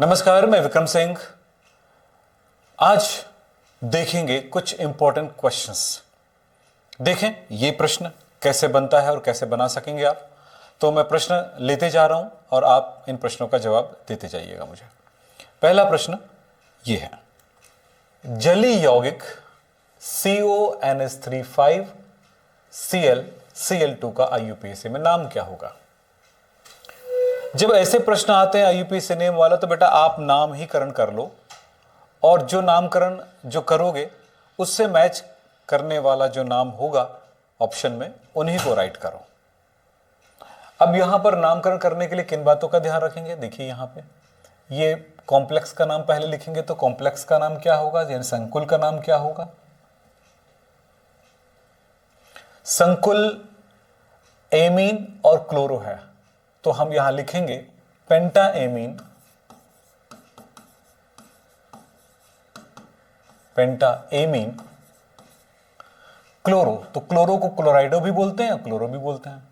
नमस्कार, मैं विक्रम सिंह। आज देखेंगे कुछ इंपॉर्टेंट क्वेश्चंस। देखें ये प्रश्न कैसे बनता है और कैसे बना सकेंगे आप। तो मैं प्रश्न लेते जा रहा हूं और आप इन प्रश्नों का जवाब देते जाइएगा मुझे। पहला प्रश्न ये है, जलीय यौगिक CONH35Cl Cl2 का IUPAC में नाम क्या होगा। जब ऐसे प्रश्न आते हैं IUPAC नेम वाला, तो बेटा आप नामकरण कर लो और जो नामकरण जो करोगे उससे मैच करने वाला जो नाम होगा ऑप्शन में उन्हीं को राइट करो। अब यहां पर नामकरण करने के लिए किन बातों का ध्यान रखेंगे, देखिए यहां पे ये कॉम्प्लेक्स का नाम पहले लिखेंगे, तो कॉम्प्लेक्स का नाम क्या होगा, यानी संकुल का नाम क्या होगा। संकुल एमीन और क्लोरो है, तो हम यहां लिखेंगे पेंटा एमीन, क्लोरो। तो क्लोरो को क्लोराइडो भी बोलते हैं, क्लोरो भी बोलते हैं,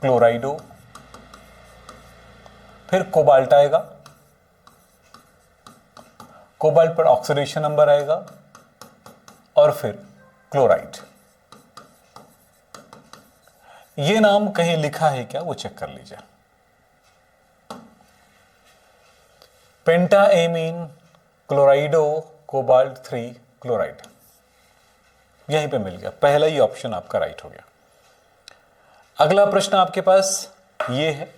क्लोराइडो। फिर कोबाल्ट आएगा, कोबाल्ट पर ऑक्सीडेशन नंबर आएगा, और फिर क्लोराइड। ये नाम कहीं लिखा है क्या, वो चेक कर लीजिए। पेंटा एमीन, क्लोराइडो, कोबाल्ट 3, क्लोराइड, यहीं पे मिल गया। पहला ही ऑप्शन आपका राइट हो गया। अगला प्रश्न आपके पास ये है,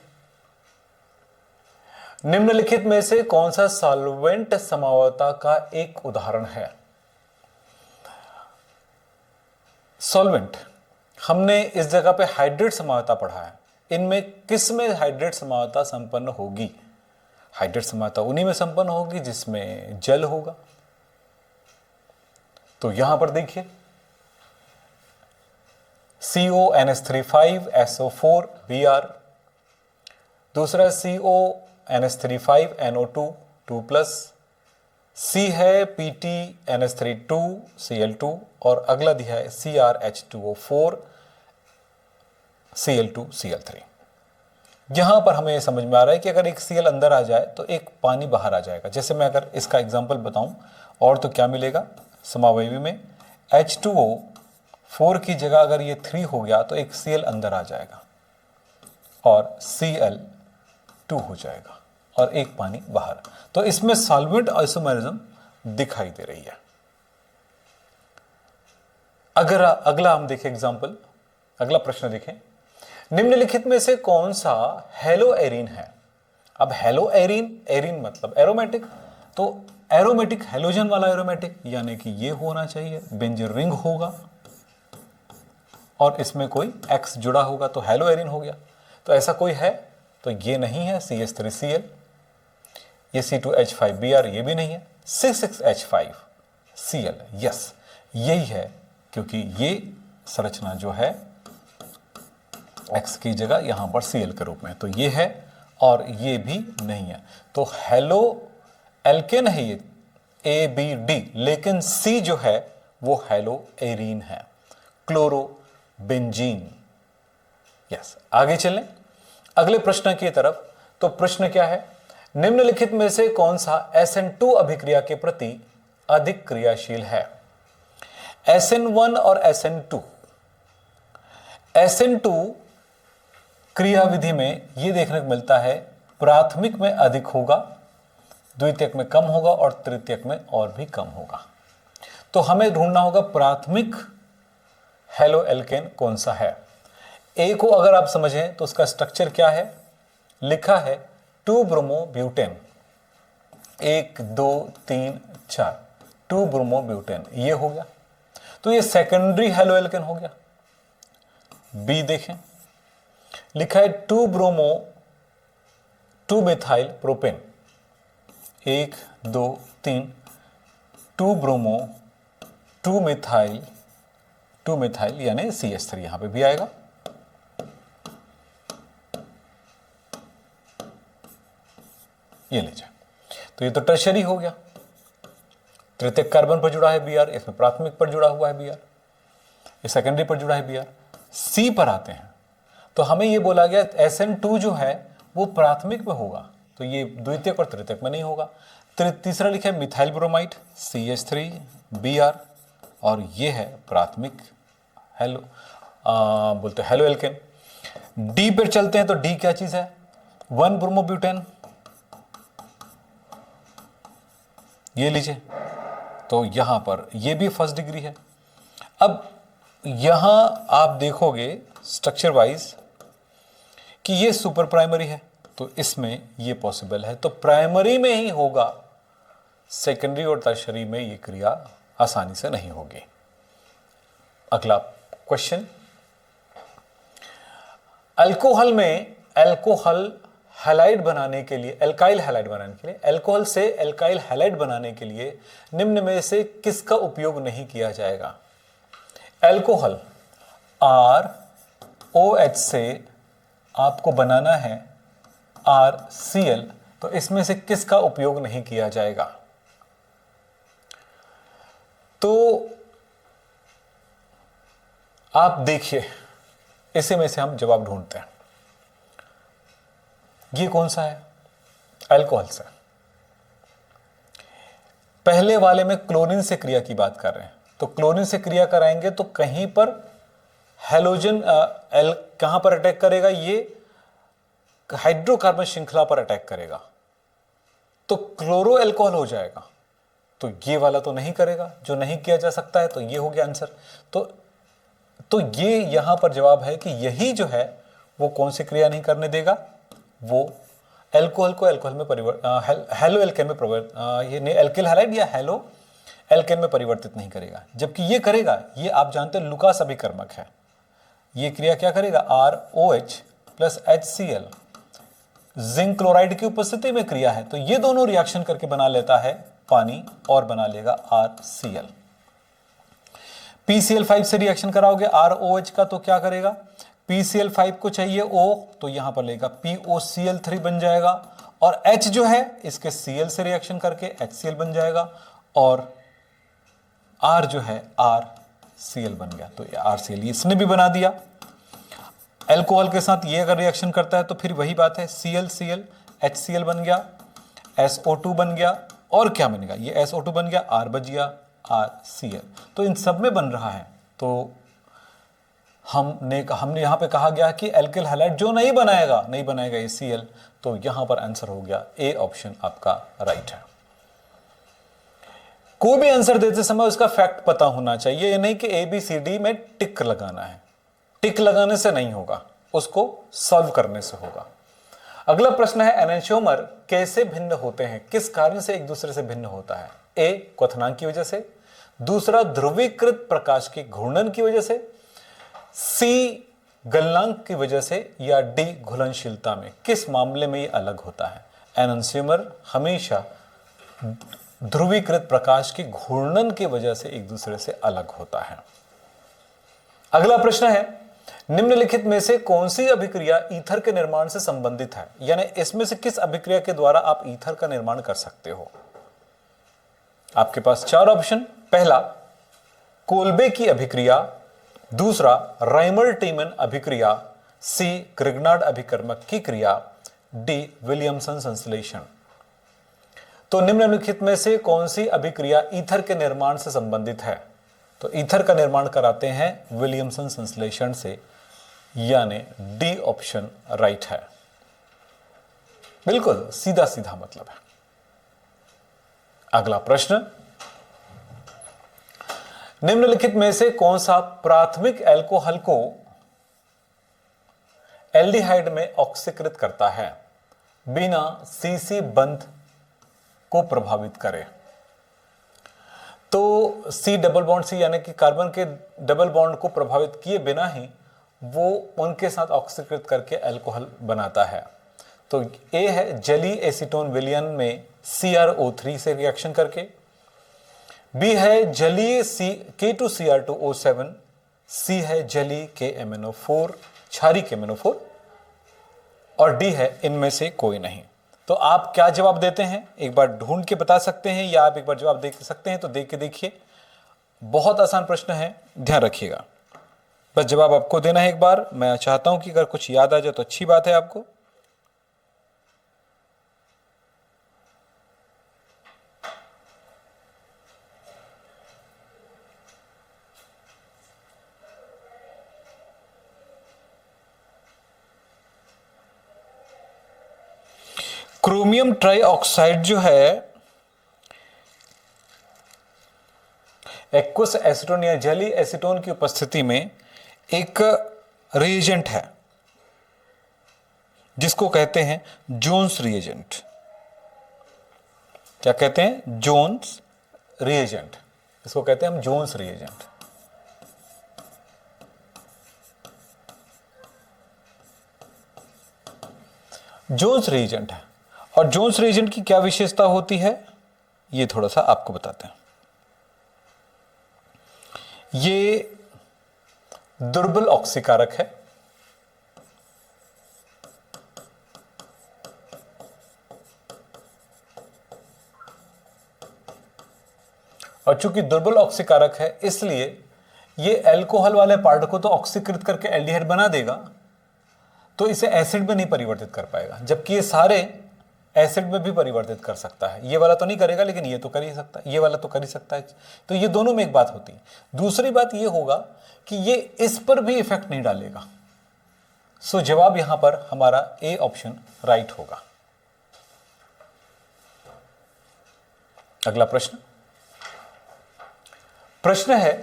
निम्नलिखित में से कौन सा सॉल्वेंट समावता का एक उदाहरण है। सॉल्वेंट, हमने इस जगह पे हाइड्रेट समावता पढ़ा है। इनमें किस में हाइड्रेट समावता संपन्न होगी। हाइड्रेट समावता उन्हीं में संपन्न होगी जिसमें जल होगा। तो यहां पर देखिए CONH35SO4Br, दूसरा CONH35NO2 2+, C है PTNH32Cl2, और अगला दिया है CrH2O4 Cl2Cl3। यहां पर हमें समझ में आ रहा है कि अगर एक Cl अंदर आ जाए तो एक पानी बाहर आ जाएगा। जैसे मैं अगर इसका एग्जांपल बताऊं, और तो क्या मिलेगा, समावयवी में H2O4 की जगह अगर ये 3 हो गया तो एक Cl अंदर आ जाएगा और Cl2 हो जाएगा और एक पानी बाहर। तो इसमें सॉल्वेंट आइसोमेरिज्म दिखाई दे रही है। अगर अगला हम देखें एग्जांपल, अगला प्रश्न देखें, निम्नलिखित में से कौन सा हेलो एरीन है। अब हेलो एरीन, एरीन मतलब एरोमेटिक, तो एरोमेटिक हेलोजन वाला एरोमेटिक, यानी कि ये होना चाहिए बेंजीन रिंग होगा और इसमें कोई X जुड़ा होगा, तो हेलो एरीन हो गया। तो ऐसा कोई है तो ये नहीं है CH3Cl, ये C2H5Br, ये भी नहीं है। C6H5Cl, यस यही है, क्योंकि ये संरचना जो है X की जगह यहां पर Cl के रूप में, तो ये है और ये भी नहीं है। तो हेलो एल्केन है ये ABD, लेकिन C जो है वो हेलो एरीन है, क्लोरो बेंजीन। यस, आगे चलें अगले प्रश्न की तरफ। तो प्रश्न क्या है, निम्नलिखित में से कौन सा SN2 अभिक्रिया के प्रति अधिक क्रियाशील है। SN1 और SN2। SN2 क्रियाविधि में यह देखने को मिलता है प्राथमिक में अधिक होगा, द्वितीयक में कम होगा और तृतीयक में और भी कम होगा। तो हमें ढूंढना होगा प्राथमिक हेलो एल्केन कौन सा है। ए को अगर आप समझें तो उसका स्ट्रक्चर क्या है, लिखा है 2 ब्रोमोब्यूटेन, 1 2 3 4, 2 ब्रोमोब्यूटेन, ये हो गया। तो ये सेकेंडरी हेलो एल्केन हो गया। बी देखें, लिखा है 2 मिथाइल प्रोपेन, 1 2 3, 2 ब्रोमो 2 मिथाइल यानी CH3 यहां पे भी आएगा। ये लीजिए, तो ये तो टर्शरी हो गया, तृतीयक कार्बन पर जुड़ा है Br, इसमें प्राथमिक पर जुड़ा हुआ है Br, ये सेकेंडरी पर जुड़ा है Br। C पर आते हैं, तो हमें ये बोला गया SN2 जो है वो प्राथमिक में होगा, तो तो ये द्वितीयक और तृतीयक में नहीं होगा। तीसरा लिखा है मिथाइल ब्रोमाइड CH3Br, और ये है प्राथमिक हेलो बोलते हेलो एल्केन। डी पर चलते हैं तो डी क्या चीज है, 1 ब्रोमोब्यूटेन, ये लीजिए। तो यहां पर ये भी फर्स्ट डिग्री है। अब यहां आप देखोगे स्ट्रक्चर वाइज कि ये सुपर प्राइमरी है, तो इसमें ये पॉसिबल है, तो प्राइमरी में ही होगा, सेकेंडरी और टर्शरी में ये क्रिया आसानी से नहीं होगी। अगला क्वेश्चन, अल्कोहल में अल्कोहल हैलाइड बनाने के लिए, एल्काइल हैलाइड बनाने के लिए, अल्कोहल से एल्काइल हैलाइड बनाने के लिए निम्न में से किसका उपयोग नहीं किया जाएगा। अल्कोहल ROH से आपको बनाना है RCl, तो इसमें से किसका उपयोग नहीं किया जाएगा। तो आप देखिए, इसी में से हम जवाब ढूंढते हैं। ये कौन सा है, अल्कोहल से। पहले वाले में क्लोरीन से क्रिया की बात कर रहे हैं, तो क्लोरीन से क्रिया कराएंगे तो कहीं पर हैलोजन कहां पर अटैक करेगा, ये हाइड्रोकार्बन श्रृंखला पर अटैक करेगा, तो क्लोरो अल्कोहल हो जाएगा। तो ये वाला तो नहीं करेगा, जो नहीं किया जा सकता है, तो ये हो गया आंसर। तो ये यहां पर जवाब है कि यही जो है वो कौन सी क्रिया नहीं करने देगा, वो अल्कोहल को अल्कोहल में हेलो एल्केन में ये एल्किल हैलाइड या हेलो एल्केन में परिवर्तित नहीं करेगा। जबकि ये करेगा, ये आप जानते हैं लुकास अभिकर्मक है। ये क्रिया क्या करेगा, ROH plus HCl, zinc chloride की उपस्थिति में क्रिया है, तो ये दोनों रिएक्शन करके बना लेता है पानी और बना लेगा RCl। PCl5 से रिएक्शन कराओगे ROH का, तो क्या करेगा, PCl5 को चाहिए O, तो यहां पर लेगा POCl3 बन जाएगा, और H जो है इसके Cl से रिएक्शन करके HCl बन जाएगा, और R जो है RCl बन गया, तो RCl इसने भी बना दिया। अल्कोहल के साथ ये अगर रिएक्शन करता है तो फिर वही बात है, ClCl HCl बन गया, SO2 बन गया, और क्या बनेगा, ये SO2 बन गया, R बच गया RCl। तो इन सब में बन रहा है। तो हमने यहां पे कहा गया कि एल्किल हैलाइड जो नहीं बनाएगा ACl, तो यहां पर आंसर हो गया ए ऑप्शन आपका राइट है। कोई भी आंसर देते समय उसका फैक्ट पता होना चाहिए, ये नहीं कि ABCD में टिक लगाना है। टिक लगाने से नहीं होगा, उसको सॉल्व करने से होगा। अगला प्रश्न है, एनेंशियोमर कैसे भिन्न होते हैं, किस कारण से एक दूसरे से भिन्न होता है। A क्वथनांक की वजह से, दूसरा ध्रुवीकृत प्रकाश के घूर्णन की वजह से, C गलनांक की वजह से, या D घुलनशीलता में। किस मामले में ये अलग होता है। एनेंशियोमर हमेशा ध्रुवीकृत प्रकाश के घूर्णन की वजह से एक दूसरे से अलग होता है। अगला प्रश्न है, निम्नलिखित में से कौन सी अभिक्रिया ईथर के निर्माण से संबंधित है, यानी इसमें से किस अभिक्रिया के द्वारा आप ईथर का निर्माण कर सकते हो। आपके पास 4 ऑप्शन, पहला कोल्बे की अभिक्रिया, दूसरा राइमर-टीमन अभिक्रिया, C ग्रिग्नार्ड अभिकर्मक की क्रिया, D विलियमसन संश्लेषण। तो निम्नलिखित में से कौन सी अभिक्रिया ईथर के निर्माण से संबंधित है। तो ईथर का निर्माण कराते हैं विलियमसन संश्लेषण से, यानी डी ऑप्शन राइट है। बिल्कुल सीधा सीधा मतलब है। अगला प्रश्न, निम्नलिखित में से कौन सा प्राथमिक अल्कोहल को एल्डिहाइड में ऑक्सीकृत करता है बिना CC बंध को प्रभावित करे। तो C डबल बॉन्ड C यानी कि कार्बन के डबल बॉन्ड को प्रभावित किए बिना ही वो उनके साथ ऑक्सीकृत करके अल्कोहल बनाता है। तो A है जलीय एसीटोन विलयन में CrO3 से रिएक्शन करके, B है जलीय K2Cr2O7, C है जलीय KMnO4 क्षारी KMnO4, और D है इनमें से कोई नहीं। तो आप क्या जवाब देते हैं, एक बार ढूंढ के बता सकते हैं या आप एक बार जवाब देख सकते हैं। तो देख के देखिए, बहुत आसान प्रश्न है, ध्यान रखिएगा। बस जवाब आपको देना है एक बार। मैं चाहता हूं कि अगर कुछ याद आ जाए तो अच्छी बात है आपको। क्रोमियम ट्राइऑक्साइड जो है एक्वस एसीटोन या जेली एसीटोन की उपस्थिति में एक रिएजेंट है जिसको कहते हैं जोन्स रिएजेंट। क्या कहते हैं? Jones reagent. इसको कहते हैं हम जोन्स रिएजेंट। जोन्स रिएजेंट है। और जोन्स रिएजेंट की क्या विशेषता होती है ये थोड़ा सा आपको बताते हैं। ये दुर्बल ऑक्सीकारक है। और चूंकि दुर्बल ऑक्सीकारक है इसलिए ये अल्कोहल वाले पार्ट को तो ऑक्सीकृत करके एल्डिहाइड बना देगा, तो इसे एसिड में नहीं परिवर्तित कर पाएगा, जबकि ये सारे एसिड में भी परिवर्तित कर सकता है। ये वाला तो नहीं करेगा लेकिन ये तो कर ही सकता है, ये वाला तो कर ही सकता है। तो ये दोनों में एक बात होती है। दूसरी बात ये होगा कि ये इस पर भी इफेक्ट नहीं डालेगा। सो जवाब यहां पर हमारा ए ऑप्शन राइट होगा। अगला प्रश्न है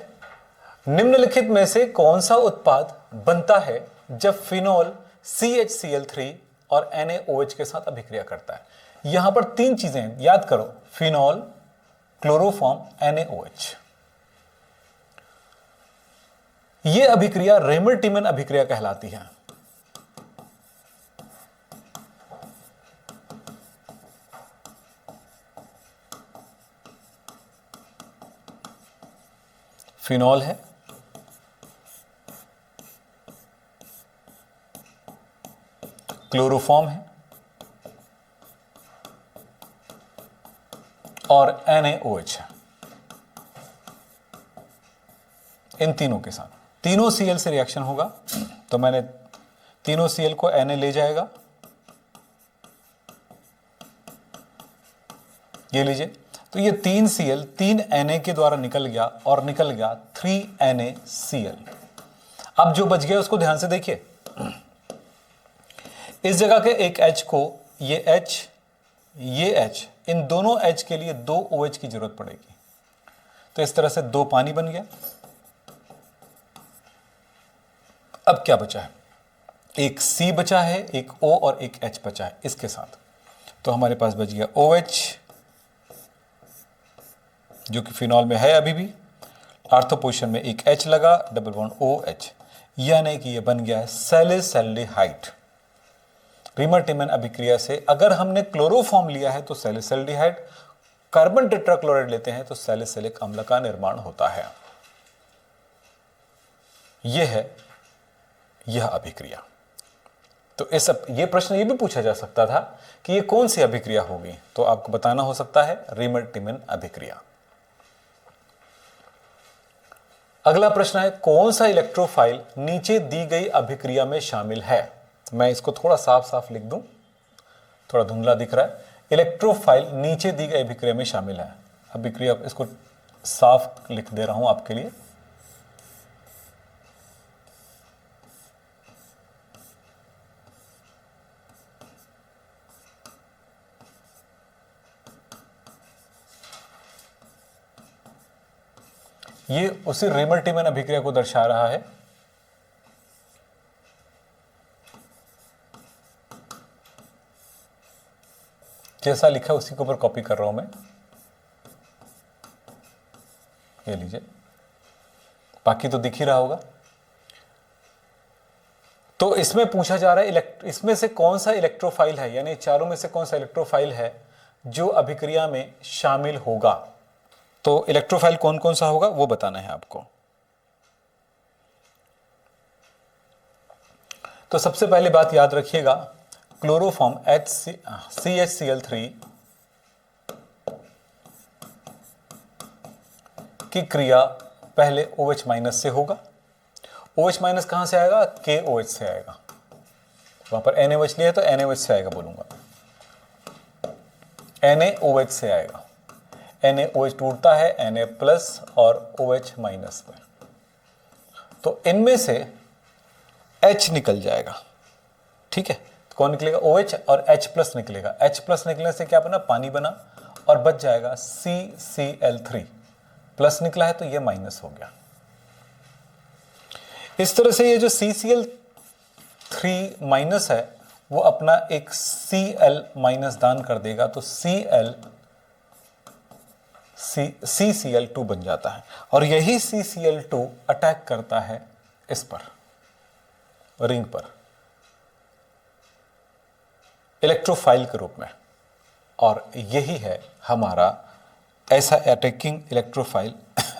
निम्नलिखित में से कौन सा उत्पाद बनता है जब फिनॉल CHCl3 और NaOH के साथ अभिक्रिया करता है? यहां पर तीन चीजें याद करो, फिनॉल, क्लोरोफॉर्म, NaOH। यह अभिक्रिया रेमर-टिमन अभिक्रिया कहलाती है। फिनॉल है, क्लोरोफॉर्म है और NaOH है। इन तीनों के साथ तीनों Cl से रिएक्शन होगा, तो मैंने तीनों Cl को Na ले जाएगा। ये लीजिए, तो ये 3 Cl 3 Na के द्वारा निकल गया और निकल गया 3 NaCl। अब जो बच गया उसको ध्यान से देखिए। इस जगह के एक H को ये H, इन दोनों H के लिए 2 OH की जरूरत पड़ेगी। तो इस तरह से 2 पानी बन गया। अब क्या बचा है? एक C बचा है, एक O और एक H बचा है इसके साथ। तो हमारे पास बच गया OH जो कि फिनॉल में है अभी भी। आर्थो पोजीशन में एक H लगा, डबल बॉन्ड OH, यानी कि ये बन गया है सैलिसैल्डिहाइड। रेमर-टिमन अभिक्रिया से अगर हमने क्लोरोफॉर्म लिया है तो सैलिसैल्डिहाइड, कार्बन टेट्राक्लोराइड लेते हैं तो सैलिसिलिक अम्ल का निर्माण होता है। यह अभिक्रिया। तो ये प्रश्न ये भी पूछा जा सकता था कि ये कौन सी अभिक्रिया होगी, तो आपको बताना हो सकता है रेमर-टिमन अभिक्रिया। अगला प्रश्न है कौन सा इलेक्ट्रोफाइल नीचे दी गई अभिक्रिया में शामिल है? मैं इसको थोड़ा साफ साफ लिख दूं, थोड़ा धुंधला दिख रहा है। इलेक्ट्रोफाइल नीचे दी गई अभिक्रिया में शामिल है। अभिक्रिया इसको साफ लिख दे रहा हूं आपके लिए। ये उसी रेमर-टिमन अभिक्रिया को दर्शा रहा है। जैसा लिखा उसी के ऊपर कॉपी कर रहा हूं मैं। ये लीजिए, बाकी तो दिख ही रहा होगा। तो इसमें पूछा जा रहा है इसमें से कौन सा इलेक्ट्रोफाइल है, यानी चारों में से कौन सा इलेक्ट्रोफाइल है जो अभिक्रिया में शामिल होगा। तो इलेक्ट्रोफाइल कौन कौन सा होगा वो बताना है आपको। तो सबसे पहले बात याद रखिएगा, क्लोरोफॉर्म CHCl3 की क्रिया पहले OH माइनस से होगा। OH माइनस कहां से आएगा? KOH से आएगा। वहां पर NaOH लिया है तो NaOH से आएगा, बोलूंगा NaOH से आएगा। NaOH टूटता है Na प्लस और OH माइनस में, तो इनमें से H निकल जाएगा। ठीक है, कौन निकलेगा, OH और H प्लस निकलेगा। H प्लस निकलने से क्या बना, पानी बना और बच जाएगा CCl3 प्लस निकला है तो ये माइनस हो गया। इस तरह से ये जो CCl3 माइनस है वो अपना एक Cl माइनस दान कर देगा तो CCl2 बन जाता है और यही CCl2 अटैक करता है इस पर, रिंग पर, इलेक्ट्रोफाइल के रूप में, और यही है हमारा ऐसा अटैकिंग इलेक्ट्रोफाइल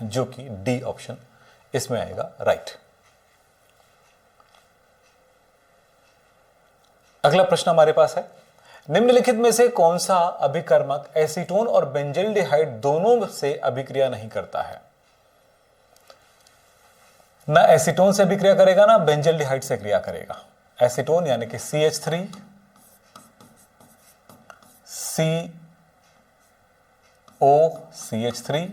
जो कि डी ऑप्शन इसमें आएगा राइट। अगला प्रश्न हमारे पास है, निम्नलिखित में से कौन सा अभिकर्मक एसीटोन और बेंजल्डिहाइड दोनों से अभिक्रिया नहीं करता है? ना एसीटोन से अभिक्रिया करेगा ना बेंजल्डिहाइड से क्रिया करेगा। एसीटोन यानी कि CH3 COCH3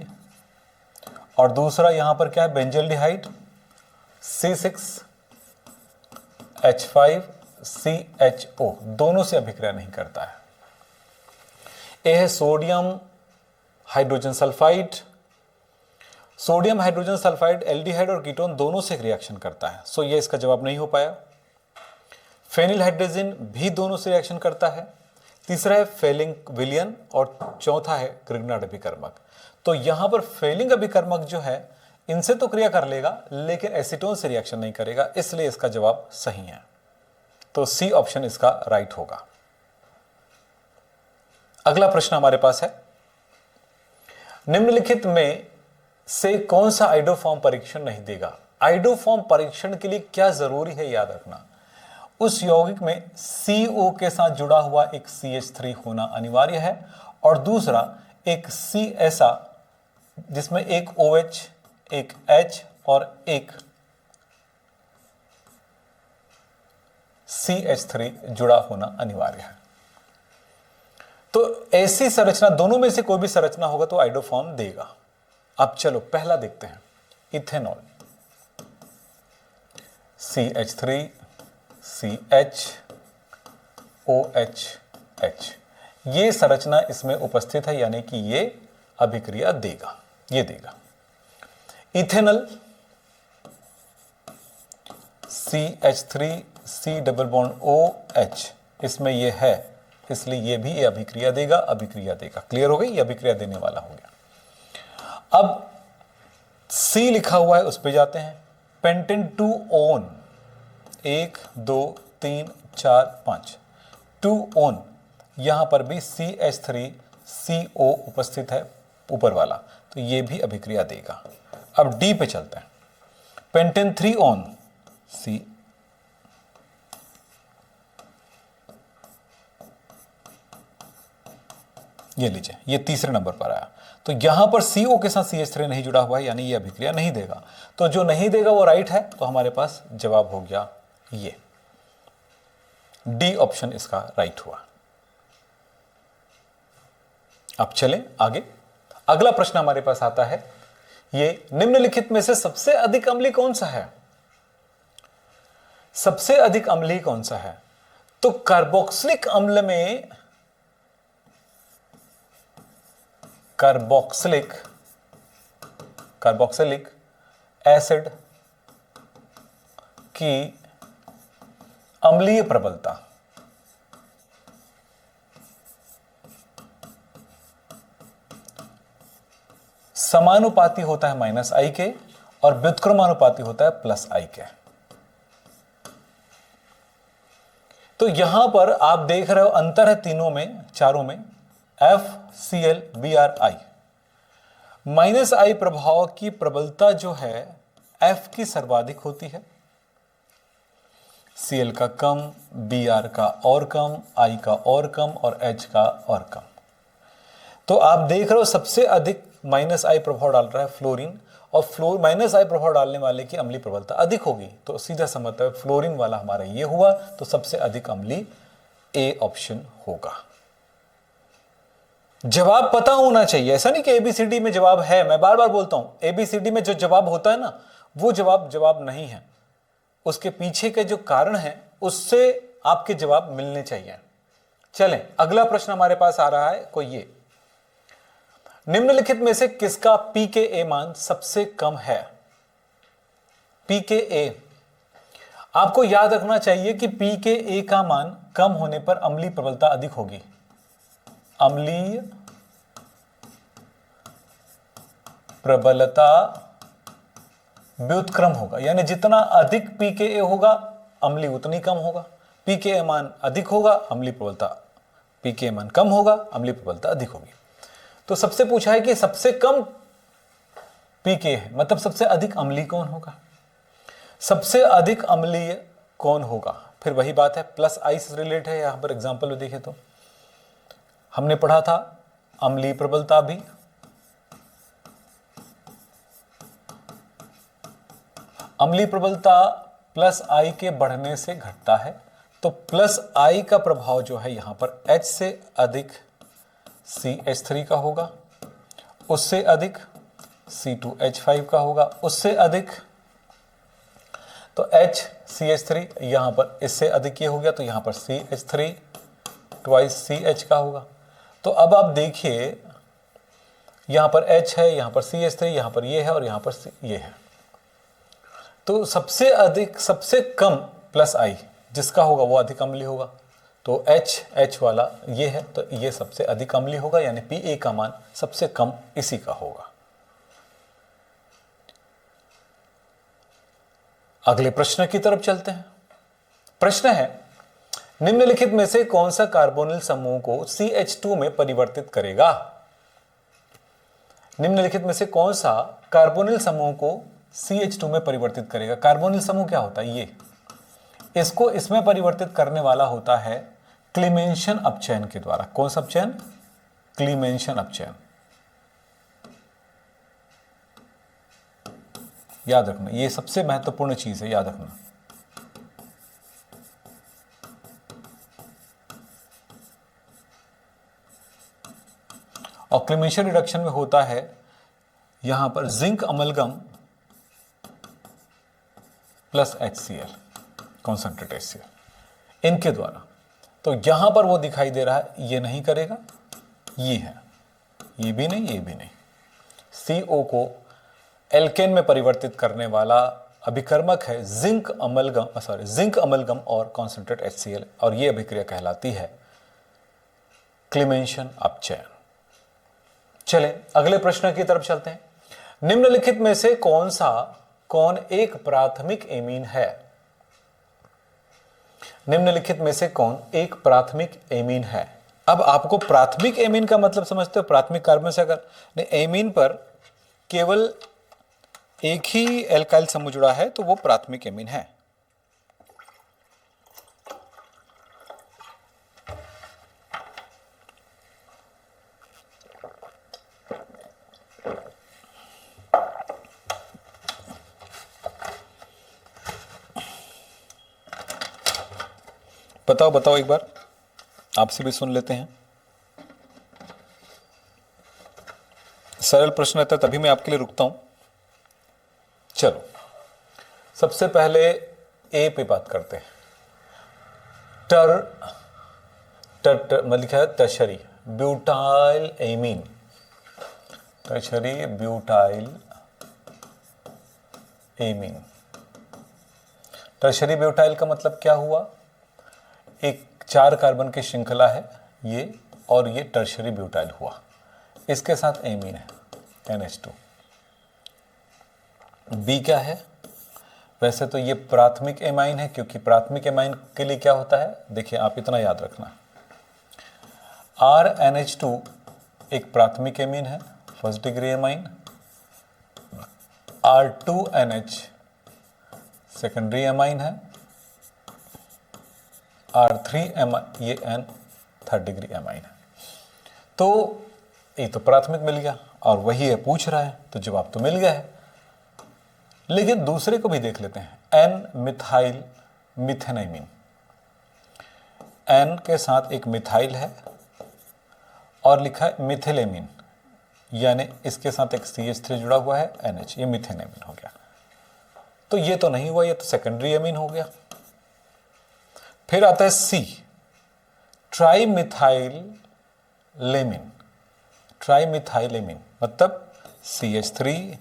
और दूसरा यहां पर क्या है, बेंजल्डिहाइड C6H5CHO, दोनों से अभिक्रिया नहीं करता है। ए है sodium hydrogen sulphide. Sodium hydrogen sulphide aldehyde और कीटोन दोनों से रिएक्शन करता है, सो ये इसका जवाब नहीं हो पाया। फेनिल हाइड्रोजन भी दोनों से रिएक्शन करता है। तीसरा है फेलिंग विलियन और चौथा है ग्रिग्नार्ड अभिकर्मक। तो यहां पर फेलिंग अभिकर्मक जो है इनसे तो क्रिया कर लेगा लेकिन एसीटोन से रिएक्शन नहीं करेगा, इसलिए इसका जवाब सही है। तो सी ऑप्शन इसका राइट होगा। अगला प्रश्न हमारे पास है, निम्नलिखित में से कौन सा आइडोफॉर्म परीक्षण नहीं देगा? आइडोफॉर्म परीक्षण के लिए क्या जरूरी है याद रखना, उस यौगिक में CO के साथ जुड़ा हुआ एक CH3 होना अनिवार्य है और दूसरा एक C ऐसा जिसमें एक OH, एक H और एक CH3 जुड़ा होना अनिवार्य है। तो ऐसी संरचना, दोनों में से कोई भी संरचना होगा तो आइडोफॉर्म देगा। अब चलो पहला देखते हैं, ethanol CH3 CH OH H, ये संरचना इसमें उपस्थित है यानी कि ये अभिक्रिया देगा, ये देगा। Ethanol CH3 C double bond OH, इसमें ये है इसलिए ये भी ये अभिक्रिया देगा, अभिक्रिया देगा। क्लियर हो गई, ये अभिक्रिया देने वाला हो गया। अब C लिखा हुआ है उस पे जाते हैं। पेंटेन 2 ओन, 1 2 3 4 5, 2 ओन, यहां पर भी CH3 CO उपस्थित है ऊपर वाला, तो ये भी अभिक्रिया देगा। अब D पे चलते हैं। पेंटेन 3 ओन C, ये लीजिए, ये तीसरे नंबर पर आया। तो यहां पर CO के साथ CH3 नहीं जुड़ा हुआ है यानी ये अभिक्रिया नहीं देगा। तो जो नहीं देगा वो राइट है, तो हमारे पास जवाब हो गया ये, डी ऑप्शन इसका राइट हुआ। अब चलें आगे। अगला प्रश्न हमारे पास आता है, ये निम्नलिखित में से सबसे अधिक अम्लीय कौन सा है? सबसे अधिक अम्लीय कौन सा है? तो कार्बोक्सिलिक अम्ल में कार्बोक्सिलिक एसिड की अम्लीय प्रबलता समानुपाती होता है -I के और व्युत्क्रमानुपाती होता है +I के। तो यहां पर आप देख रहे हो अंतर है तीनों में, चारों में, FClBrI। -I प्रभाव की प्रबलता जो है F की सर्वाधिक होती है, Cl का कम, Br का और कम, I का और कम और H का और कम। तो आप देख रहे हो सबसे अधिक -I प्रभाव डाल रहा है फ्लोरीन, और -I प्रभाव डालने वाले की अम्लीय प्रबलता अधिक होगी, तो सीधा सा मतलब फ्लोरीन वाला हमारा ये हुआ, तो सबसे अधिक अम्लीय ए ऑप्शन होगा। जवाब पता होना चाहिए, ऐसा नहीं कि ABCD में जवाब है। मैं बार बार बोलता हूं ABCD में जो जवाब होता है ना, वो जवाब नहीं है, उसके पीछे के जो कारण है उससे आपके जवाब मिलने चाहिए। चलें, अगला प्रश्न हमारे पास आ रहा है कोई ये, निम्नलिखित में से किसका pKa मान सबसे कम है? pKa, आपको याद रखना चाहिए कि pKa का मान कम होने पर अम्लीय प्रबलता अधिक होगी। अम्लीय प्रबलता व्युत्क्रम होगा, यानी जितना अधिक pKa होगा अम्लीय उतनी कम होगा। pKa मान अधिक होगा, अम्लीय प्रबलता, pKa मान कम होगा, अम्लीय प्रबलता अधिक होगी। तो सबसे पूछा है कि सबसे कम pKa है, मतलब सबसे अधिक अम्लीय कौन होगा? सबसे अधिक अम्लीय कौन होगा? फिर वही बात है, प्लस आई से रिलेट है। यहां पर एग्जांपल में देखें तो हमने पढ़ा था अम्लीय प्रबलता भी, अम्लीय प्रबलता प्लस आई के बढ़ने से घटता है, तो प्लस आई का प्रभाव जो है यहां पर H से अधिक CH3 का होगा, उससे अधिक C2H5 का होगा, उससे अधिक तो HCH3, यहां पर इससे अधिक ये हो गया तो यहां पर CH3 ट्वाइस CH का होगा। तो अब आप देखिए यहां पर H है, यहां पर CH3, यहां पर ये है और यहां पर ये है। तो सबसे अधिक, सबसे कम प्लस आई जिसका होगा वो अधिक अम्लीय होगा। तो H वाला ये है तो ये सबसे अधिक अम्लीय होगा, यानी Pa का मान सबसे कम इसी का होगा। अगले प्रश्न की तरफ चलते हैं। प्रश्न है, निम्नलिखित में से कौन सा कार्बोनिल समूह को CH2 में परिवर्तित करेगा? निम्नलिखित में से कौन सा कार्बोनिल समूह को CH2 में परिवर्तित करेगा? कार्बोनिल समूह क्या होता है? ये इसको इसमें परिवर्तित करने वाला होता है क्लीमेंशन अपचयन के द्वारा। कौन सा अपचयन? क्लीमेंशन अपचयन। याद रखना, ये सबसे महत्वपूर्ण चीज है, याद रखना। और क्लीमेंशन रिडक्शन में होता है यहां पर zinc amalgam plus HCl, concentrate HCl, इनके द्वारा। तो यहां पर वो दिखाई दे रहा है, ये नहीं करेगा, ये है, ये भी नहीं, ये भी नहीं। CO को एल्केन में परिवर्तित करने वाला अभिकर्मक है जिंक अमलगम और कॉन्सेंट्रेट HCl, और ये अभिक्रिया कहलाती है क्लीमेंशन अपचयन। चलें अगले प्रश्न की तरफ चलते हैं। निम्नलिखित में से कौन एक प्राथमिक एमीन है? निम्नलिखित में से कौन एक प्राथमिक एमीन है? अब आपको प्राथमिक एमीन का मतलब समझते हो? प्राथमिक कार्बन से अगर नहीं, एमीन पर केवल एक ही एल्काइल समूह जुड़ा है तो वो प्राथमिक एमीन है। बताओ एक बार, आपसे भी सुन लेते हैं। सरल प्रश्न रहता है तभी मैं आपके लिए रुकता हूं। चलो सबसे पहले ए पे बात करते हैं। लिखा है tertiary butyl amine, tertiary butyl amine. Tertiary butyl का मतलब क्या हुआ? एक 4 कार्बन की श्रृंखला है ये, और ये टर्शरी ब्यूटाइल हुआ, इसके साथ एमीन है NH2। बी क्या है? वैसे तो ये प्राथमिक एमाइन है, क्योंकि प्राथमिक एमाइन के लिए क्या होता है, देखिए आप इतना याद रखना, RNH2 एक प्राथमिक एमीन है, first degree amine, R2NH secondary amine है, R3 ये N थर्ड डिग्री एमाइन है। तो ये तो प्राथमिक मिल गया, और वही है पूछ रहा है, तो जवाब तो मिल गया है। लेकिन दूसरे को भी देख लेते हैं, N मिथाइल मिथेनाइमीन। N के साथ एक मिथाइल है और लिखा है मिथिलेमीन, यानी इसके साथ एक CH3 जुड़ा हुआ है NH, ये मिथेनाइमीन हो गया। तो ये तो नहीं हुआ, ये तो सेकेंडरी एमीन हो गया। फिर आता है सी, ट्राईमिथाइलेमिन। ट्राईमिथाइलेमिन मतलब CH3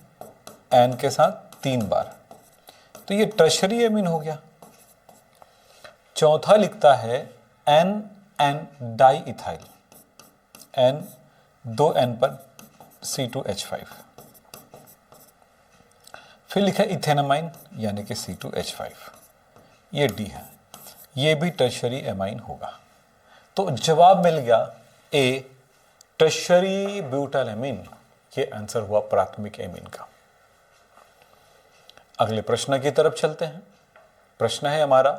के साथ 3 बार, तो ये टर्शरी एमीन हो गया। चौथा लिखता है N di ethyl, N 2 N पर C2H5। फिर लिखा इथेनामाइन यानी कि C2H5, ये डी है, ये भी टर्शरी एमाइन होगा। तो जवाब मिल गया ए, टर्शरी ब्यूटाइलएमीन, ये आंसर हुआ प्राथमिक एमीन का। अगले प्रश्न की तरफ चलते हैं। प्रश्न है हमारा,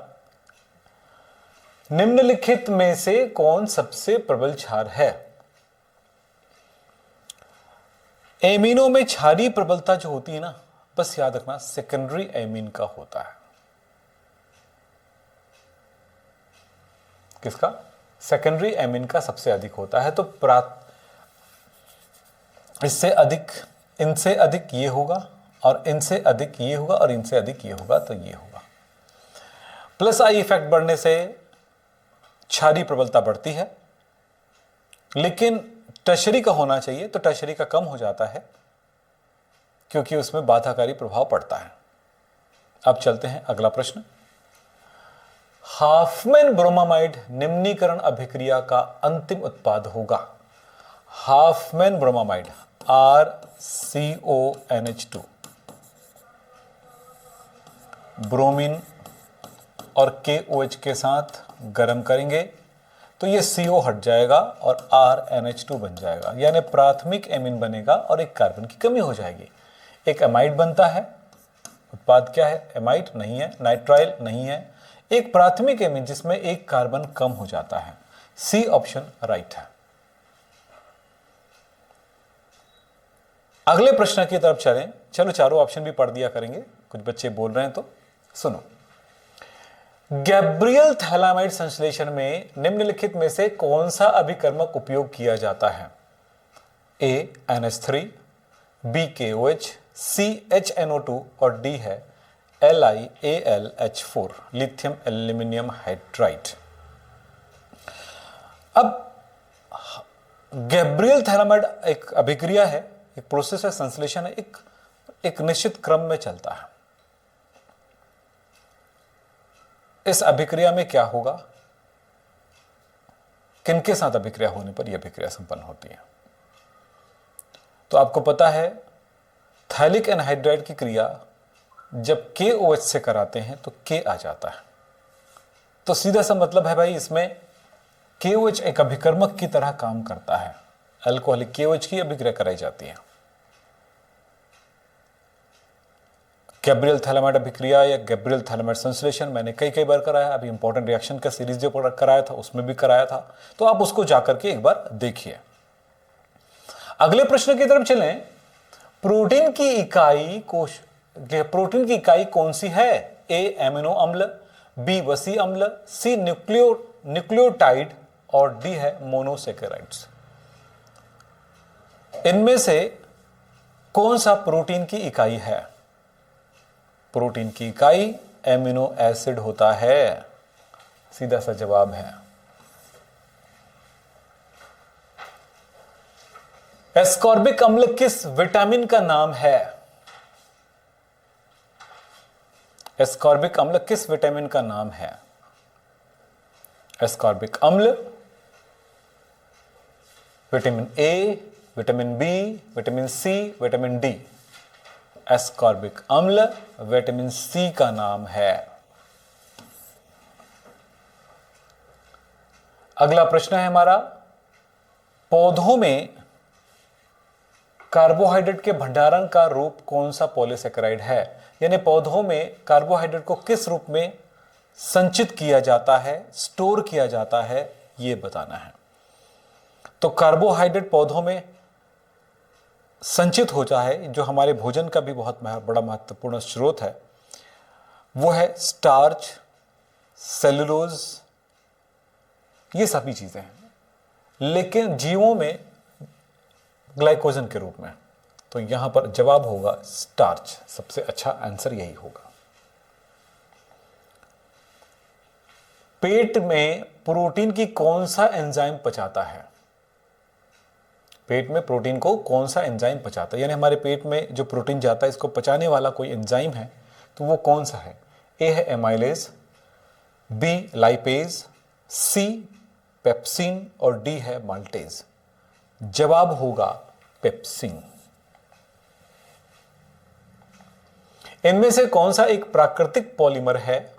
निम्नलिखित में से कौन सबसे प्रबल क्षार है? एमीनों में क्षारीय प्रबलता जो होती है ना, बस याद रखना सेकेंडरी एमीन का होता है। किसका? सेकेंडरी एमीन का सबसे अधिक होता है। तो इससे अधिक, इनसे अधिक ये होगा, और इनसे अधिक ये होगा, और इनसे अधिक ये होगा, तो ये होगा। प्लस आई इफेक्ट बढ़ने से क्षारीय प्रबलता बढ़ती है, लेकिन टर्शरी का होना चाहिए तो टर्शरी का कम हो जाता है, क्योंकि उसमें बाधाकारी प्रभाव पड़ता है। अब चलते हैं अगला प्रश्न। हाफमैन ब्रोमामाइड निम्नीकरण अभिक्रिया का अंतिम उत्पाद होगा। हाफमैन ब्रोमामाइड RCONH2, ब्रोमीन और KOH के साथ गर्म करेंगे तो ये CO हट जाएगा और RNH2 बन जाएगा, यानी प्राथमिक एमीन बनेगा और एक कार्बन की कमी हो जाएगी। एक एमाइड बनता है, उत्पाद क्या है? एमाइड नहीं है, नाइट्राइल नहीं है, एक प्राथमिक एमीन जिसमें एक कार्बन कम हो जाता है। सी ऑप्शन राइट है। अगले प्रश्न की तरफ चलें। चलो चारों ऑप्शन भी पढ़ दिया करेंगे, कुछ बच्चे बोल रहे हैं तो सुनो। गैब्रियल थैलामाइड संश्लेषण में निम्नलिखित में से कौन सा अभिकर्मक उपयोग किया जाता है? A NH3, B KOH, C HNO2 और D है LiAlH4, लिथियम एल्यूमिनियम हाइड्राइड। अब गैब्रियल थैलामाइड एक अभिक्रिया है, एक प्रोसेस है, संश्लेषण है, एक निश्चित क्रम में चलता है। इस अभिक्रिया में क्या होगा? किनके साथ अभिक्रिया होने पर यह अभिक्रिया संपन्न होती है? तो आपको पता है थैलिक एनहाइड्राइड की क्रिया जब KOH से कराते हैं तो K आ जाता है। तो सीधा सा मतलब है भाई, इसमें KOH एक अभिकर्मक की तरह काम करता है, अल्कोहलिक KOH की अभिक्रिया कराई जाती है। गैब्रियल थैलामाइड अभिक्रिया या गैब्रियल थैलामाइड संश्लेषण मैंने कई बार कराया, अभी इंपॉर्टेंट रिएक्शन का सीरीज जो कराया था उसमें भी कराया था, तो आप उसको जाकर के एक बार देखिए। अगले प्रश्न की तरफ चलें। प्रोटीन की इकाई कौन सी है? A एमिनो अम्ल, B वसी अम्ल, C न्यूक्लियोटाइड और D है मोनोसेकेराइड्स। इनमें से कौन सा प्रोटीन की इकाई है? प्रोटीन की इकाई एमिनो एसिड होता है, सीधा सा जवाब है। एस्कॉर्बिक अम्ल किस विटामिन का नाम है? एस्कॉर्बिक अम्ल किस विटामिन का नाम है? एस्कॉर्बिक अम्ल vitamin A, vitamin B, vitamin C, vitamin D. Ascorbic अम्ल विटामिन सी का नाम है। अगला प्रश्न है हमारा, पौधों में कार्बोहाइड्रेट के भंडारण का रूप कौन सा पॉलीसेकेराइड है? यानी पौधों में कार्बोहाइड्रेट को किस रूप में संचित किया जाता है, स्टोर किया जाता है, यह बताना है। तो कार्बोहाइड्रेट पौधों में संचित होता है, जो हमारे भोजन का भी बहुत बड़ा महत्वपूर्ण स्रोत है, वो है स्टार्च, सेलुलोज, ये सभी चीजें हैं, लेकिन जीवों में ग्लाइकोजन के रूप में। तो यहां पर जवाब होगा स्टार्च, सबसे अच्छा आंसर यही होगा। पेट में प्रोटीन की कौन सा एंजाइम पचाता है? पेट में प्रोटीन को कौन सा एंजाइम पचाता है, यानी हमारे पेट में जो प्रोटीन जाता है इसको पचाने वाला कोई एंजाइम है, तो वो कौन सा है? ए है एमाइलेज, बी लाइपेज, सी पेप्सिन और डी है माल्टेज। जवाब होगा पेप्सिन। इनमें से कौन सा एक प्राकृतिक पॉलीमर है?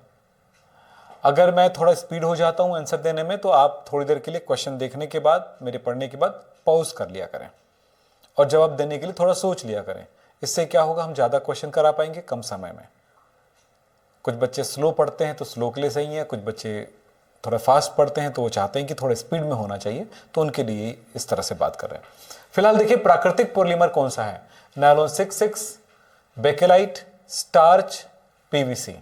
अगर मैं थोड़ा स्पीड हो जाता हूं आंसर देने में, तो आप थोड़ी देर के लिए क्वेश्चन देखने के बाद, मेरे पढ़ने के बाद पॉज कर लिया करें और जवाब देने के लिए थोड़ा सोच लिया करें। इससे क्या होगा, हम ज्यादा क्वेश्चन करा पाएंगे कम समय में। कुछ बच्चे स्लो पढ़ते हैं तो स्लो के लिए सही है, कुछ बच्चे थोड़ा फास्ट पढ़ते हैं तो वो चाहते हैं कि थोड़ा स्पीड में होना चाहिए, तो उनके लिए इस तरह से बात कर रहे हैं। फिलहाल देखिए प्राकृतिक पॉलीमर कौन सा है? Nylon 66, bakelite, starch, PVC.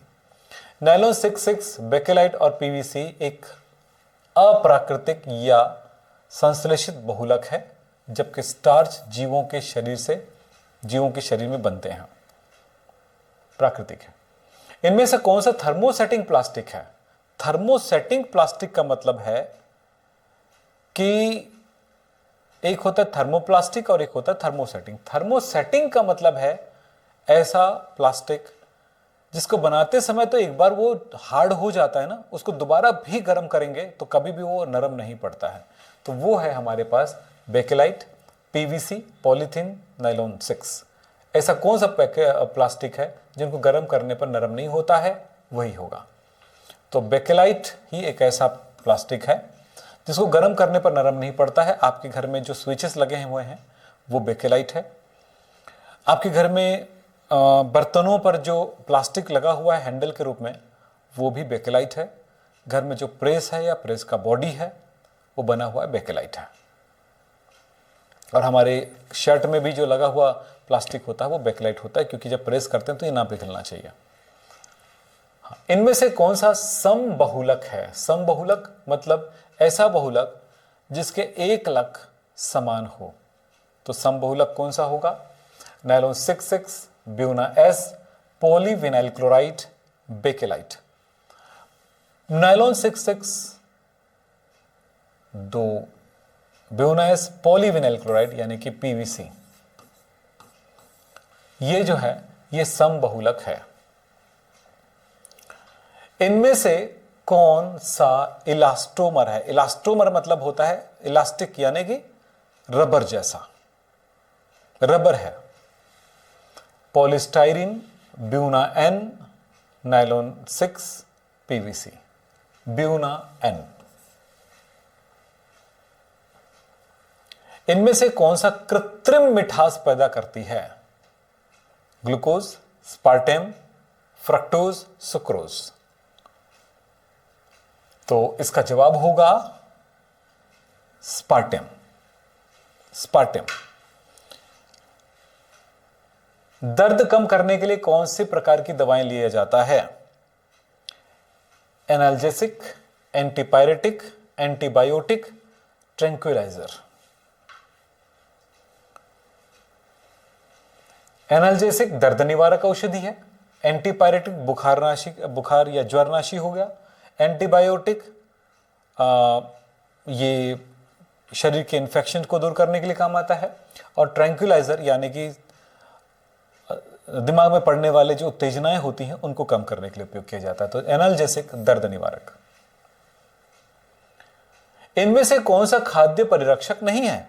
Nylon 66, bakelite और पीवीसी एक अप्राकृतिक या संश्लेषित बहुलक है, जबकि स्टार्च जीवों के शरीर में बनते हैं, प्राकृतिक है। इनमें से कौन सा थर्मोसेटिंग प्लास्टिक है? थर्मोसेटिंग प्लास्टिक का मतलब है कि एक होता है थर्मोप्लास्टिक और एक होता है थर्मोसेटिंग। थर्मोसेटिंग का मतलब है ऐसा प्लास्टिक जिसको बनाते समय तो एक बार वो हार्ड हो जाता है ना, उसको दोबारा भी गर्म करेंगे तो कभी भी वो नरम नहीं पड़ता है। तो वो है हमारे पास बेकेलाइट, पीवीसी, पॉलीथीन, नायलॉन 6। ऐसा कौन सा प्लास्टिक है जिनको गर्म करने पर नरम नहीं होता है? वही होगा। तो बेकेलाइट ही एक ऐसा प्लास्टिक है जिसको गर्म करने पर नरम नहीं पड़ता है। आपके घर में जो स्विचेस लगे हुए हैं वो बेकेलाइट है। आपके घर में बर्तनों पर जो प्लास्टिक लगा हुआ है हैंडल के रूप में, वो भी बेकेलाइट है। घर में जो प्रेस है या प्रेस का बॉडी है वो बना हुआ है बेकेलाइट है। और हमारे शर्ट में भी जो लगा हुआ प्लास्टिक होता है वो बेकेलाइट होता है, क्योंकि जब प्रेस करते हैं तो ये ना पिघलना चाहिए। इनमें से कौन सा समबहुलक है? समबहुलक मतलब ऐसा बहुलक जिसके एक लक समान हो। तो समबहुलक कौन सा होगा? Nylon 66, Buena S, polyvinyl chloride, bakelite. Nylon 66 दो, ब्यूना एस, पॉलीविनाइल क्लोराइड यानी कि पीवीसी, ये जो है ये समबहुलक है। इनमें से कौन सा इलास्टोमर है? इलास्टोमर मतलब होता है इलास्टिक यानी कि रबर जैसा, रबर है। Polystyrene, Buna N, nylon 6, PVC. Buna N. इनमें से कौन सा कृत्रिम मिठास पैदा करती है? Glucose, aspartame, fructose, sucrose. तो इसका जवाब होगा स्पार्टेम। स्पार्टेम। दर्द कम करने के लिए कौन सी प्रकार की दवाएं लिया जाता है? Analgesic, antipyretic, antibiotic, tranquilliser. Analgesic दर्द निवारक औषधि है। एंटीपायरेटिक बुखार या ज्वरनाशी हो गया। एंटीबायोटिक ये शरीर के इन्फेक्शन को दूर करने के लिए काम आता है। और ट्रैंक्विलाइजर यानी कि दिमाग में पड़ने वाले जो उत्तेजनाएं होती हैं उनको कम करने के लिए उपयोग किया जाता है। तो एनाल्जेसिक दर्द निवारक। इनमें से कौन सा खाद्य परिरक्षक नहीं है?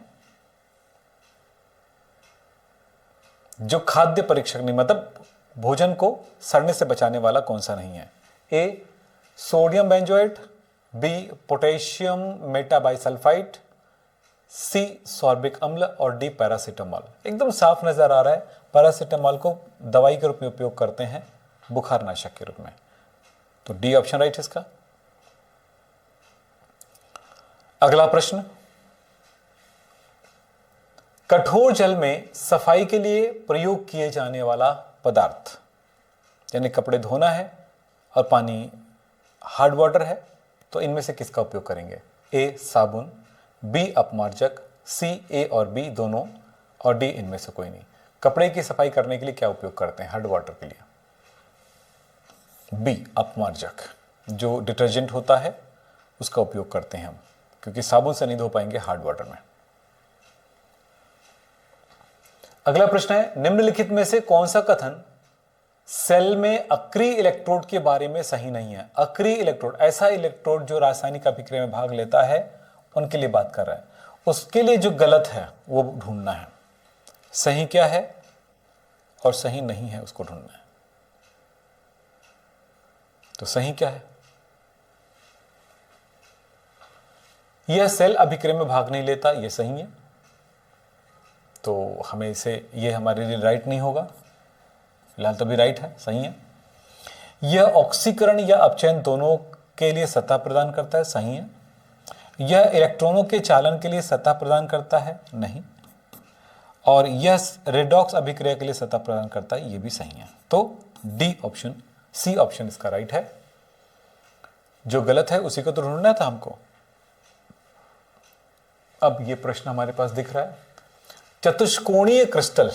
जो खाद्य परीक्षक नहीं मतलब भोजन को सड़ने से बचाने वाला कौन सा नहीं है? A sodium benzoate, B potassium metabisulphite, C sorbic अम्ल और डी पैरासीटामोल। एकदम साफ नजर आ रहा है, पैरासीटामोल को दवाई के रूप में उपयोग करते हैं, बुखारनाशक के रूप में। तो डी ऑप्शन राइट है इसका। अगला प्रश्न, कठोर जल में सफाई के लिए प्रयोग किए जाने वाला पदार्थ, यानी कपड़े धोना है और पानी हार्ड वाटर है, तो इनमें से किसका उपयोग करेंगे? ए साबुन, बी अपमार्जक, सी ए और बी दोनों, और डी इनमें से कोई नहीं। कपड़े की सफाई करने के लिए क्या उपयोग करते हैं हार्ड वाटर के लिए? बी अपमार्जक। जो डिटर्जेंट होता है उसका उपयोग करते हैं हम, क्योंकि साबुन से नहीं धो पाएंगे हार्ड वाटर में। अगला प्रश्न है, निम्नलिखित में से कौन सा कथन सेल में अक्रिय इलेक्ट्रोड के बारे में सही नहीं है? अक्रिय इलेक्ट्रोड, ऐसा इलेक्ट्रोड जो रासायनिक अभिक्रिया में भाग लेता है, उनके लिए बात कर रहा है। उसके लिए जो गलत है वो ढूंढना है, सही क्या है और सही नहीं है उसको ढूंढना है। तो सही क्या है? यह सेल अभिक्रिया में भाग नहीं लेता, यह सही है, तो हमें इसे, ये हमारे लिए राइट नहीं होगा, फिलहाल तो भी राइट है, सही है। यह ऑक्सीकरण या अपचयन दोनों के लिए सतह प्रदान करता है, सही है। यह इलेक्ट्रॉनों के चालन के लिए सतह प्रदान करता है, नहीं। और यह रेडॉक्स अभिक्रिया के लिए सतह प्रदान करता है, यह भी सही है। तो डी ऑप्शन, सी ऑप्शन इसका राइट है। जो गलत है उसी को तो ढूंढना था हमको। अब यह प्रश्न हमारे पास दिख रहा है, चतुष्कोणीय क्रिस्टल,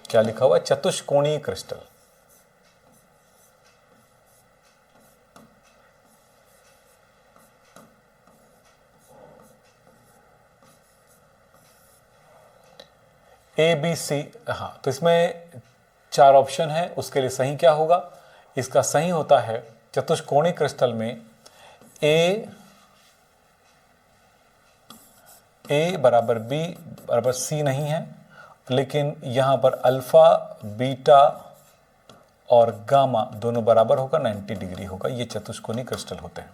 क्या लिखा हुआ है? चतुष्कोणीय क्रिस्टल। ए बी सी, हाँ, तो इसमें 4 ऑप्शन है, उसके लिए सही क्या होगा? इसका सही होता है चतुष्कोणीय क्रिस्टल में ए बराबर बी बराबर सी नहीं है, लेकिन यहां पर अल्फा, बीटा और गामा दोनों बराबर होगा, 90 डिग्री होगा। ये चतुष्कोणीय क्रिस्टल होते हैं।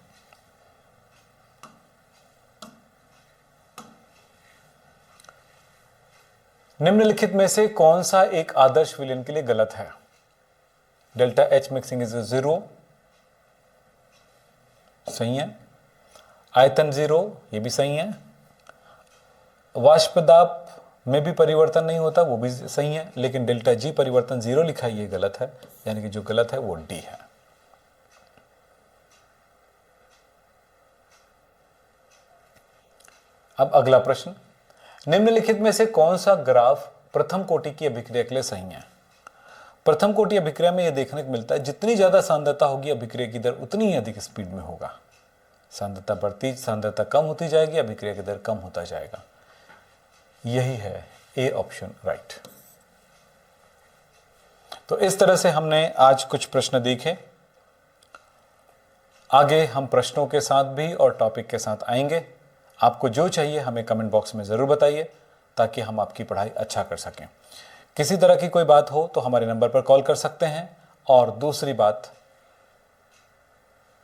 निम्नलिखित में से कौन सा एक आदर्श विलयन के लिए गलत है? डेल्टा एच मिक्सिंग इज 0, सही है। आयतन 0, ये भी सही है। वाष्प दाब में भी परिवर्तन नहीं होता, वो भी सही है, लेकिन डेल्टा जी परिवर्तन 0 लिखा है, ये गलत है। यानी कि जो गलत है वो डी है। अब अगला प्रश्न, निम्नलिखित में से कौन सा ग्राफ प्रथम कोटि की अभिक्रिया के लिए सही है? प्रथम कोटि अभिक्रिया में यह देखने को मिलता है, जितनी ज्यादा सांद्रता होगी अभिक्रिया की दर उतनी ही अधिक स्पीड में होगा। सांद्रता बढ़ती, सांद्रता कम होती जाएगी, अभिक्रिया की दर कम होता जाएगा। यही है ए ऑप्शन राइट। तो इस तरह से हमने आज कुछ प्रश्न देखे। आगे हम प्रश्नों के साथ भी और टॉपिक के साथ आएंगे। आपको जो चाहिए हमें कमेंट बॉक्स में ज़रूर बताइए, ताकि हम आपकी पढ़ाई अच्छा कर सकें। किसी तरह की कोई बात हो तो हमारे नंबर पर कॉल कर सकते हैं। और दूसरी बात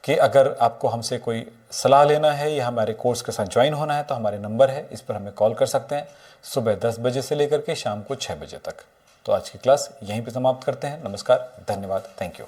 कि अगर आपको हमसे कोई सलाह लेना है या हमारे कोर्स के साथ ज्वाइन होना है तो हमारे नंबर है, इस पर हमें कॉल कर सकते हैं, सुबह 10 बजे से लेकर के शाम को 6 बजे तक। तो आज की क्लास यहीं पे समाप्त करते हैं। नमस्कार, धन्यवाद, थैंक यू।